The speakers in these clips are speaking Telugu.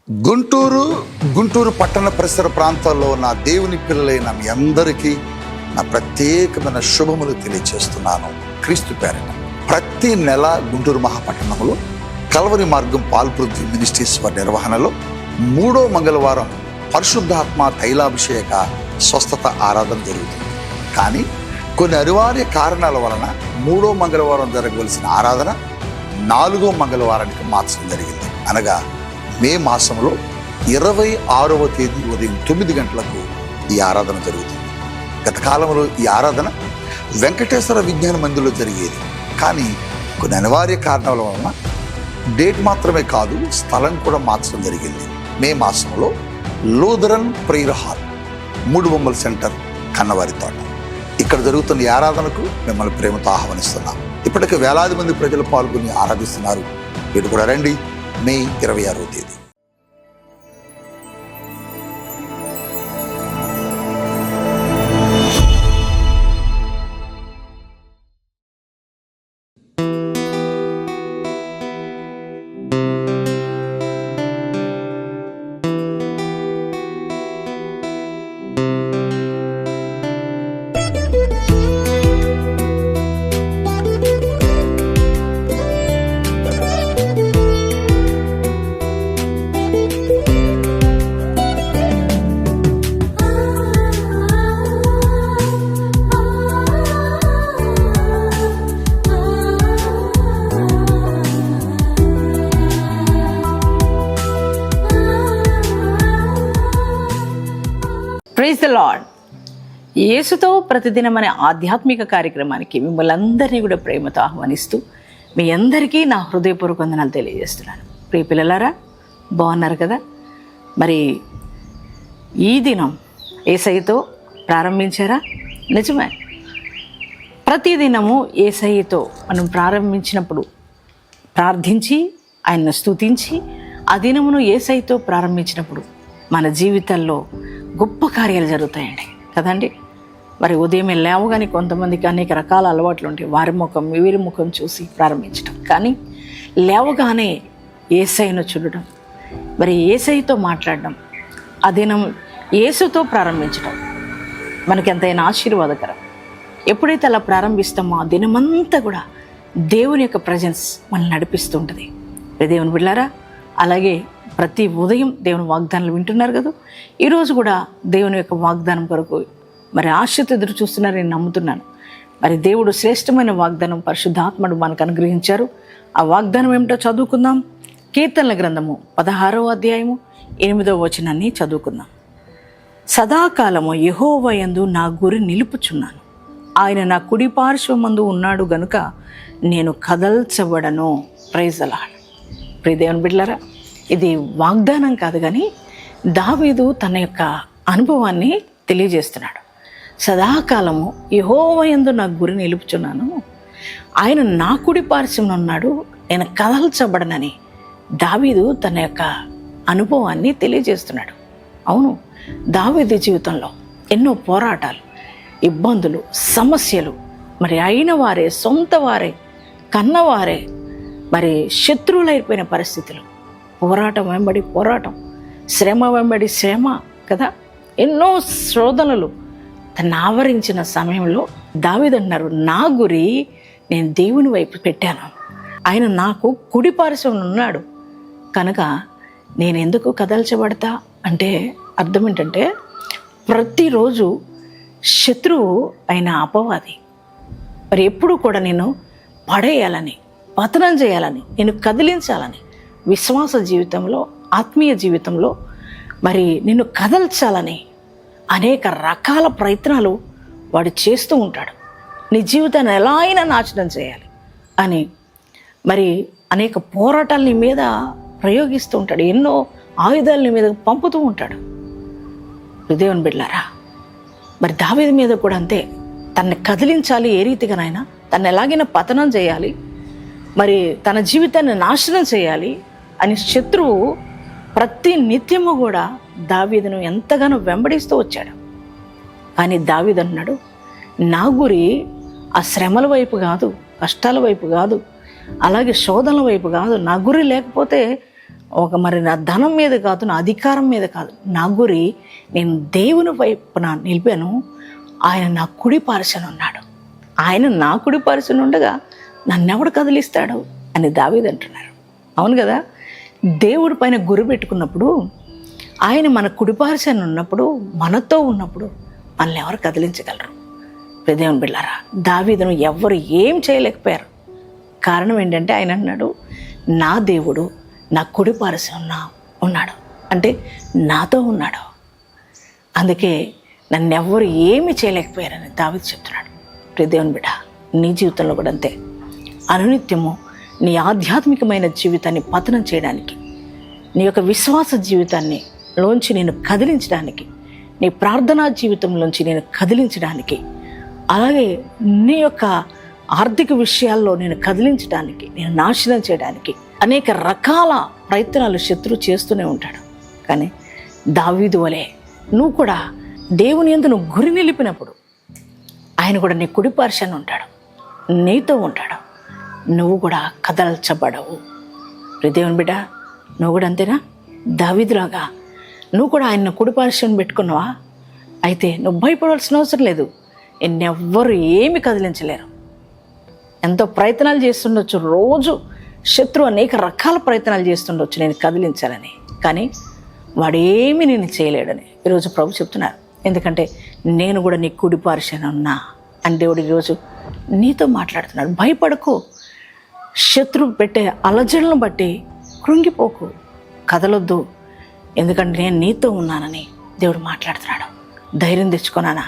గుంటూరు పట్టణ పరిసర ప్రాంతాల్లో నా దేవుని పిల్లలైన మీ అందరికీ నా ప్రత్యేకమైన శుభములు తెలియజేస్తున్నాను. క్రీస్తు పేరిట ప్రతి నెల గుంటూరు మహాపట్టణంలో కల్వరి మార్గం పాల్పృథ్వీ మినిస్ట్రీస్ వారి నిర్వహణలో 3వ మంగళవారం పరిశుద్ధాత్మ తైలాభిషేక స్వస్థత ఆరాధన జరుగుతుంది. కానీ కొన్ని అనివార్య కారణాల వలన 3వ మంగళవారం జరగవలసిన ఆరాధన 4వ మంగళవారానికి మార్చడం జరిగింది. అనగా మే మాసంలో 26వ తేదీ ఉదయం 9 గంటలకు ఈ ఆరాధన జరుగుతుంది. గత కాలంలో ఈ ఆరాధన వెంకటేశ్వర విజ్ఞాన మందిరంలో జరిగేది. కానీ కొన్ని అనివార్య కారణాల వలన డేట్ మాత్రమే కాదు, స్థలం కూడా మార్చడం జరిగింది. మే మాసంలో లూథరన్ ప్రేయర్ హాల్ 3 బొమ్మల సెంటర్ కన్నవారి తోట ఇక్కడ జరుగుతున్న ఈ ఆరాధనకు మిమ్మల్ని ప్రేమతో ఆహ్వానిస్తున్నాం. ఇప్పటికే వేలాది మంది ప్రజలు పాల్గొని ఆరాధిస్తున్నారు. వీడు కూడా రండి. మే 26వ తేదీ. Praise the Lord. యేసుతో ప్రతిదినం అనే ఆధ్యాత్మిక కార్యక్రమానికి మిమ్మల్ని అందరినీ కూడా ప్రేమతో ఆహ్వానిస్తూ మీ అందరికీ నా హృదయపూర్వక వందనాలు తెలియజేస్తున్నాను. ప్రియ పిల్లలారా, బాగున్నారు కదా? మరి ఈ దినం యేసయ్యతో ప్రారంభించారా? నిజమే. ప్రతిదినము యేసయ్యతో మనం ప్రారంభించినప్పుడు ప్రార్థించి ఆయన్ను స్తుతించి ఆ దినమును యేసయ్యతో ప్రారంభించినప్పుడు మన జీవితాల్లో గొప్ప కార్యాలు జరుగుతాయండి కదండి. మరి ఉదయమే లేవగానే కొంతమందికి అనేక రకాల అలవాట్లు ఉంటాయి. వారి ముఖం వీరి ముఖం చూసి ప్రారంభించడం, కానీ లేవగానే యేసయ్యను చూడడం, మరి యేసయ్యతో మాట్లాడడం, ఆ దినం యేసుతో ప్రారంభించడం మనకి ఎంతైనా ఆశీర్వాదకరం. ఎప్పుడైతే అలా ప్రారంభిస్తామో ఆ దినమంతా కూడా దేవుని యొక్క ప్రజెన్స్ మనల్ని నడిపిస్తూ ఉంటుంది. దేవుని బిడ్డలారా, అలాగే ప్రతి ఉదయం దేవుని వాగ్దానాలు వింటున్నారు కదా. ఈరోజు కూడా దేవుని యొక్క వాగ్దానం కొరకు మరి ఆశతో ఎదురు చూస్తున్నారని నేను నమ్ముతున్నాను. మరి దేవుడు శ్రేష్టమైన వాగ్దానం పరిశుద్ధాత్మడు మనకు అనుగ్రహించారు. ఆ వాగ్దానం ఏమిటో చదువుకుందాం. కీర్తనల గ్రంథము 16వ అధ్యాయము 8వ వచనాన్ని చదువుకుందాం. సదాకాలము యెహోవా యందు నా గురి నిలుపుచున్నాను. ఆయన నా కుడి పార్శ్వమందు ఉన్నాడు గనుక నేను కదల్చబడను. Praise the Lord. ప్రియ దేవుని బిడ్డలారా, ఇది వాగ్దానం కాదు, కానీ దావీదు తన యొక్క అనుభవాన్ని తెలియజేస్తున్నాడు. సదాకాలము యెహోవా యందు నా గురి నిలుపుచున్నాను, ఆయన నా కుడి పార్శ్వమున ఉన్నాడు, నేను కదల్చబడనని దావీదు తన యొక్క అనుభవాన్ని తెలియజేస్తున్నాడు. అవును, దావీదు జీవితంలో ఎన్నో పోరాటాలు, ఇబ్బందులు, సమస్యలు, మరి అయిన వారే, సొంత వారే, కన్నవారే, మరి శత్రువులైపోయిన పరిస్థితులు, పోరాటం వెంబడి పోరాటం, శ్రమ వెంబడి శ్రమ కదా. ఎన్నో శోధనలు తను ఆవరించిన సమయంలో దావీదు అన్నారు, నా గురి నేను దేవుని వైపు పెట్టాను, ఆయన నాకు కుడి పార్శ్వమున ఉన్నాడు కనుక నేను ఎందుకు కదల్చబడతా అంటే అర్థం ఏంటంటే, ప్రతిరోజు శత్రువు అయిన అపవాది మరి ఎప్పుడు కూడా నేను పడేయాలని, పతనం చేయాలని, నేను కదిలించాలని, విశ్వాస జీవితంలో, ఆత్మీయ జీవితంలో మరి నిన్ను కదల్చాలని అనేక రకాల ప్రయత్నాలు వాడు చేస్తూ ఉంటాడు. నీ జీవితాన్ని ఎలా అయినా నాశనం చేయాలి అని మరి అనేక పోరాటాలు నీ మీద ప్రయోగిస్తూ ఉంటాడు. ఎన్నో ఆయుధాలు నీ మీద పంపుతూ ఉంటాడు. దేవుని బిడ్డలారా, మరి దావీదు మీద కూడా అంతే. తనని కదిలించాలి, ఏ రీతిగానైనా తను ఎలాగైనా పతనం చేయాలి, మరి తన జీవితాన్ని నాశనం చేయాలి అని శత్రువు ప్రతి నిత్యము కూడా దావీదును ఎంతగానో వెంబడిస్తూ వచ్చాడు. కానీ దావీదు అన్నాడు, నా గురి ఆ శ్రమల వైపు కాదు, కష్టాల వైపు కాదు, అలాగే శోధనల వైపు కాదు. నా గురి లేకపోతే మరి నా ధనం మీద కాదు, నా అధికారం మీద కాదు, నా గురి నేను దేవుని వైపున నిలిపాను. ఆయన నా కుడి పార్శ్వన ఉన్నాడు. ఆయన నా కుడి పార్శ్వన ఉండగా నన్నెవడు కదిలిస్తాడు అని దావీదు అంటున్నారు. అవును కదా, దేవుడి పైన గురి పెట్టుకున్నప్పుడు, ఆయన మన కుడి పార్శ్వన ఉన్నప్పుడు, మనతో ఉన్నప్పుడు మనల్ని ఎవరు కదిలించగలరు? దేవుని బిడ్డలారా, దావీదును ఎవ్వరు ఏం చేయలేకపోయారు. కారణం ఏంటంటే ఆయన అన్నాడు, నా దేవుడు నా కుడి పార్శ్వన ఉన్నాడు, అంటే నాతో ఉన్నాడు. అందుకే నన్నెవ్వరు ఏమి చేయలేకపోయారని దావీదు చెప్తున్నాడు. దేవుని బిడ్డ, నీ జీవితంలో కూడా అంతే. అనునిత్యము నీ ఆధ్యాత్మికమైన జీవితాన్ని పతనం చేయడానికి, నీ యొక్క విశ్వాస జీవితాన్ని లోంచి నేను కదిలించడానికి, నీ ప్రార్థనా జీవితంలోంచి నేను కదిలించడానికి, అలాగే నీ యొక్క ఆర్థిక విషయాల్లో నేను కదిలించడానికి, నేను నాశనం చేయడానికి అనేక రకాల ప్రయత్నాలు శత్రువు చేస్తూనే ఉంటాడు. కానీ దావీదు వలె నువ్వు కూడా దేవుని యందు నువ్వు గురి నిలిపినప్పుడు ఆయన కూడా నీ కుడి పార్శ్వన ఉంటాడు, నీతో ఉంటాడు. నువ్వు కూడా కదల్చబడవు. దేవుని బిడ్డ, నువ్వు కూడా అంతేనా? దావీదులాగా నువ్వు కూడా ఆయన కుడి పార్శ్వన పెట్టుకున్నావా? అయితే నువ్వు భయపడవలసిన అవసరం లేదు. నిన్నెవ్వరు ఏమి కదిలించలేరు. ఎంతో ప్రయత్నాలు చేస్తుండొచ్చు, రోజు శత్రువు అనేక రకాల ప్రయత్నాలు చేస్తుండొచ్చు నేను కదిలించాలని, కానీ వాడేమి నేను చేయలేడని ఈరోజు ప్రభు చెప్తున్నారు. ఎందుకంటే నేను కూడా నీ కుడి పార్శ్వన ఉన్నా అని దేవుడు ఈరోజు నీతో మాట్లాడుతున్నాడు. భయపడకు. శత్రువు పెట్టే అలజడులను బట్టి కృంగిపోకు, కదలొద్దు. ఎందుకంటే నేను నీతో ఉన్నానని దేవుడు మాట్లాడుతున్నాడు. ధైర్యం తెచ్చుకున్నానా?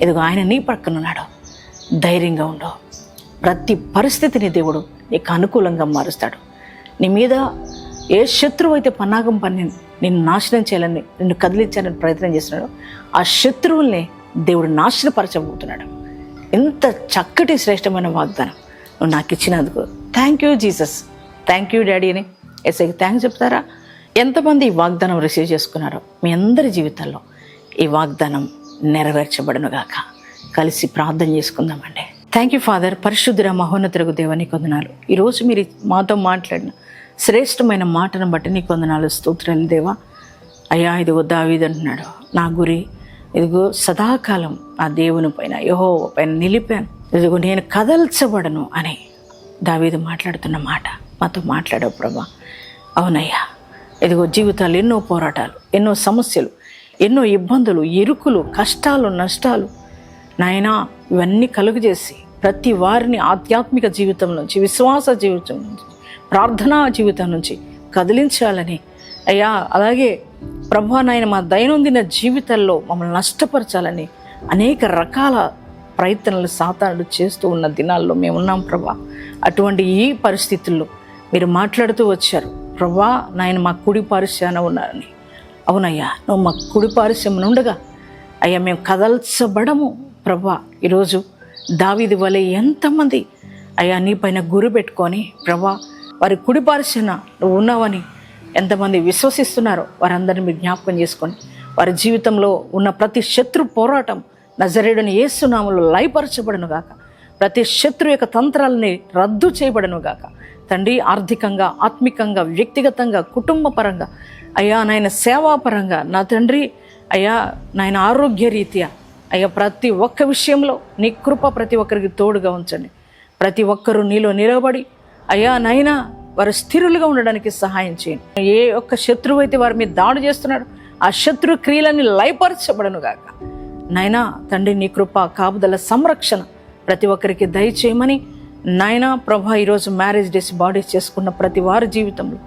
ఇదిగో ఆయన నీ పక్కన ఉన్నాడు. ధైర్యంగా ఉండు. ప్రతి పరిస్థితిని దేవుడు నీకు అనుకూలంగా మారుస్తాడు. నీ మీద ఏ శత్రువు అయితే పన్నాగం పని నిన్ను నాశనం చేయాలని, నిన్ను కదిలించాలని ప్రయత్నం చేస్తున్నాడు, ఆ శత్రువుల్ని దేవుడు నాశనపరచబోతున్నాడు. ఎంత చక్కటి శ్రేష్టమైన వాగ్దానం నువ్వు నాకు ఇచ్చినందుకు thank you Jesus, thank you daddy అని ఎస్ఐకి థ్యాంక్స్ చెప్తారా? ఎంతమంది ఈ వాగ్దానం రిసీవ్ చేసుకున్నారో మీ అందరి జీవితాల్లో ఈ వాగ్దానం నెరవేర్చబడునుగాక. కలిసి ప్రార్థన చేసుకుందామండి. Thank you father. పరిశుద్ధుర మహోన్నతులకు దేవ నీకు వందనాలు. ఈరోజు మీరు మాతో మాట్లాడిన శ్రేష్టమైన మాటను బట్టి నీకు వందనాలు, స్తోత్రాలు దేవా. అయ్యా, ఇదిగో దావీదు అంటున్నాడు, నా గురి ఇదిగో సదాకాలం ఆ దేవుని పైన, యెహోవా పైన నిలిపాను, ఇదిగో నేను కదల్చబడను అని దావీదు మాట్లాడుతున్న మాట మాతో మాట్లాడావు ప్రభా. అవునయ్యా, ఇదిగో జీవితాలు ఎన్నో పోరాటాలు, ఎన్నో సమస్యలు, ఎన్నో ఇబ్బందులు, ఇరుకులు, కష్టాలు, నష్టాలు నాయనా ఇవన్నీ కలుగజేసి ప్రతి వారిని ఆధ్యాత్మిక జీవితం నుంచి, విశ్వాస జీవితం నుంచి, ప్రార్థనా జీవితం నుంచి కదిలించాలని అయ్యా, అలాగే ప్రభా నాయన మా దైనందిన జీవితాల్లో మమ్మల్ని నష్టపరచాలని అనేక రకాల ప్రయత్నాలు సాతానుడు చేస్తూ ఉన్న దినాల్లో మేము ఉన్నాం ప్రభా. అటువంటి ఈ పరిస్థితుల్లో మీరు మాట్లాడుతూ వచ్చారు ప్రభా నాయన మా కుడి పార్శ్వన ఉన్నారని. అవునయ్యా, నువ్వు మా కుడి పార్శ్వన ఉండగా అయ్యా మేము కదల్చబడము ప్రభా. ఈరోజు దావీదు వలె ఎంతమంది అయ్యా నీ పైన గురి పెట్టుకొని ప్రభా వారి కుడి పార్శ్వన నువ్వు ఉన్నావని ఎంతమంది విశ్వసిస్తున్నారో వారందరినీ మీరు జ్ఞాపకం చేసుకోండి. వారి జీవితంలో ఉన్న ప్రతి శత్రు పోరాటం నజరేయుడైన యేసు నామములో లయపరచబడును గాక. ప్రతి శత్రు యొక్క తంత్రాలని రద్దు చేయబడును గాక తండ్రి. ఆర్థికంగా, ఆత్మికంగా, వ్యక్తిగతంగా, కుటుంబ పరంగా అయ్యా నాయన సేవాపరంగా నా తండ్రి అయ్యా నాయన ఆరోగ్య రీత్యా అయ్యా ప్రతి ఒక్క విషయంలో నీ కృప ప్రతి ఒక్కరికి తోడుగా ఉంచండి. ప్రతి ఒక్కరూ నీలో నిలబడి అయ్యా నాయన వారు స్థిరులుగా ఉండడానికి సహాయం చేయండి. ఏ ఒక్క శత్రువు అయితే వారి మీద దాడి చేస్తున్నాడు ఆ శత్రు క్రియలన్నీ లయపరచబడను గాక నాయనా తండ్రి. నీ కృప, కాపుదల, సంరక్షణ ప్రతి ఒక్కరికి దయచేయమని నాయనా ప్రభా. ఈరోజు మ్యారేజ్ డేస్ బాడీస్ చేసుకున్న ప్రతి వారి జీవితంలో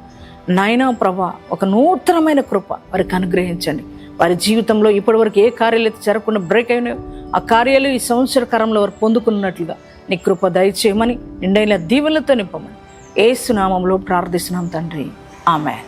నాయనా ప్రభా ఒక నూతనమైన కృప వారికి అనుగ్రహించండి. వారి జీవితంలో ఇప్పటివరకు ఏ కార్యాలు అయితే జరగకుండా బ్రేక్ అయినాయో ఆ కార్యాలు ఈ సంవత్సర కాలంలో వారు పొందుకున్నట్లుగా నీ కృప దయచేయమని, నిండైన దీవెనలతో నింపమని యేసు నామములో ప్రార్థిస్తున్నాం తండ్రి. ఆమేన్.